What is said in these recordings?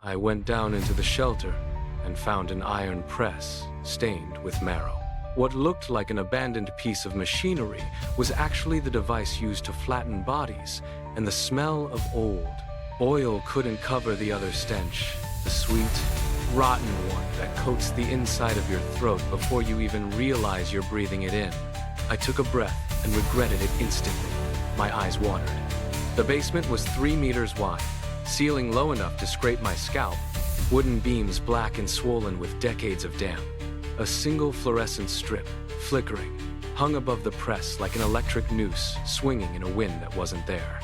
I went down into the shelter and found an iron press stained with marrow. What looked like an abandoned piece of machinery was actually the device used to flatten bodies, and the smell of old oil couldn't cover the other stench, the sweet, rotten one that coats the inside of your throat before you even realize you're breathing it in. I took a breath and regretted it instantly. My eyes watered. The basement was 3 meters wide, ceiling low enough to scrape my scalp, wooden beams black and swollen with decades of damp. A single fluorescent strip, flickering, hung above the press like an electric noose swinging in a wind that wasn't there.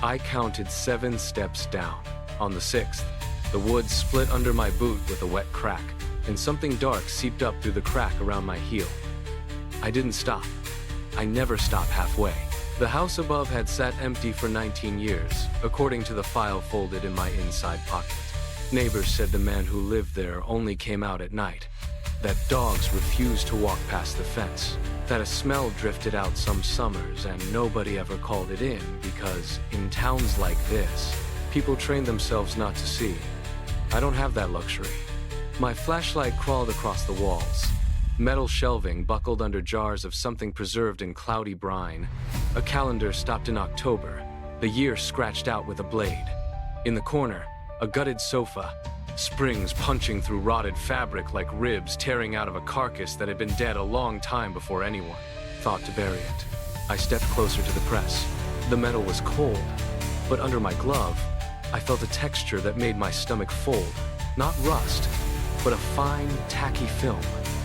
I counted 7 steps down. On the 6th, the wood split under my boot with a wet crack, and something dark seeped up through the crack around my heel. I didn't stop. I never stop halfway. The house above had sat empty for 19 years, according to the file folded in my inside pocket. Neighbors said the man who lived there only came out at night, that dogs refused to walk past the fence, that a smell drifted out some summers and nobody ever called it in because, in towns like this, people train themselves not to see. I don't have that luxury. My flashlight crawled across the walls. Metal shelving buckled under jars of something preserved in cloudy brine. A calendar stopped in October, the year scratched out with a blade. In the corner, a gutted sofa, springs punching through rotted fabric like ribs tearing out of a carcass that had been dead a long time before anyone thought to bury it. I stepped closer to the press. The metal was cold, but under my glove, I felt a texture that made my stomach fold. Not rust, but a fine, tacky film,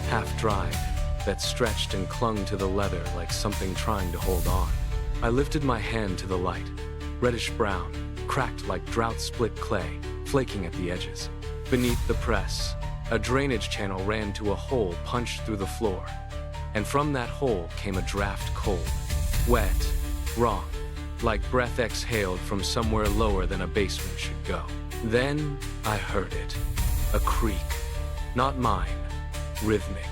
half-dried, that stretched and clung to the leather like something trying to hold on. I lifted my hand to the light, reddish-brown, cracked like drought-split clay, flaking at the edges. Beneath the press, a drainage channel ran to a hole punched through the floor, and from that hole came a draft cold, wet, raw, like breath exhaled from somewhere lower than a basement should go. Then I heard it, a creak, not mine, rhythmic,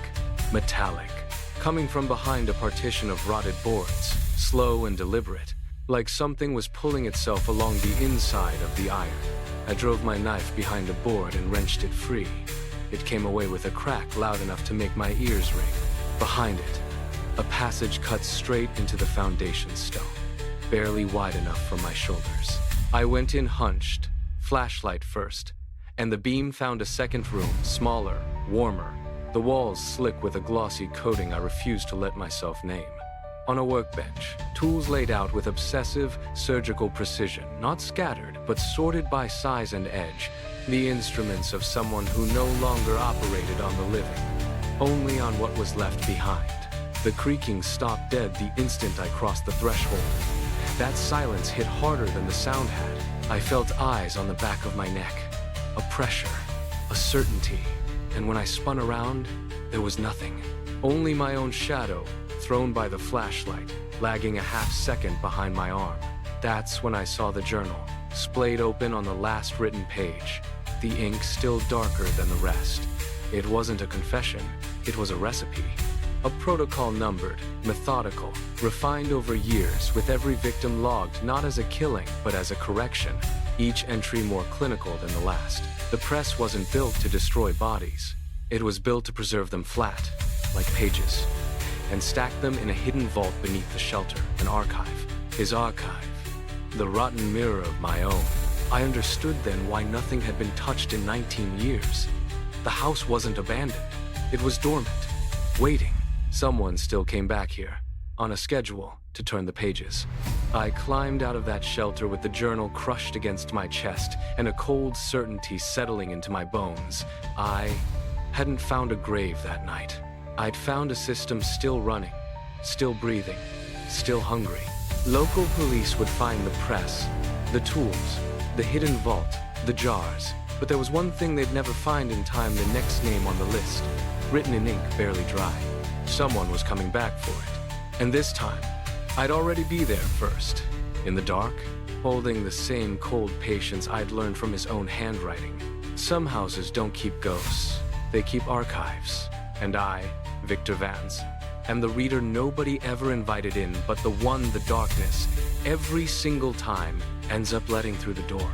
metallic, coming from behind a partition of rotted boards, slow and deliberate, like something was pulling itself along the inside of the iron. I drove my knife behind a board and wrenched it free. It came away with a crack loud enough to make my ears ring. Behind it, a passage cut straight into the foundation stone, barely wide enough for my shoulders. I went in hunched, flashlight first, and the beam found a second room, smaller, warmer, the walls slick with a glossy coating I refused to let myself name. On a workbench, tools laid out with obsessive, surgical precision, not scattered, but sorted by size and edge, the instruments of someone who no longer operated on the living, only on what was left behind. The creaking stopped dead the instant I crossed the threshold. That silence hit harder than the sound had. I felt eyes on the back of my neck, a pressure, a certainty, and when I spun around, there was nothing. Only my own shadow, thrown by the flashlight, lagging a half-second behind my arm. That's when I saw the journal, splayed open on the last written page, the ink still darker than the rest. It wasn't a confession, it was a recipe. A protocol numbered, methodical, refined over years, with every victim logged not as a killing, but as a correction, each entry more clinical than the last. The press wasn't built to destroy bodies. It was built to preserve them flat, like pages, and stack them in a hidden vault beneath the shelter, an archive. His archive, the rotten mirror of my own. I understood then why nothing had been touched in 19 years. The house wasn't abandoned. It was dormant, waiting. Someone still came back here, on a schedule, to turn the pages. I climbed out of that shelter with the journal crushed against my chest and a cold certainty settling into my bones. I hadn't found a grave that night. I'd found a system still running, still breathing, still hungry. Local police would find the press, the tools, the hidden vault, the jars, but there was one thing they'd never find in time: the next name on the list, written in ink barely dry. Someone was coming back for it. And this time, I'd already be there first, in the dark, holding the same cold patience I'd learned from his own handwriting. Some houses don't keep ghosts, they keep archives. And I, Viktor Vance, am the reader nobody ever invited in, but the one the darkness, every single time, ends up letting through the door.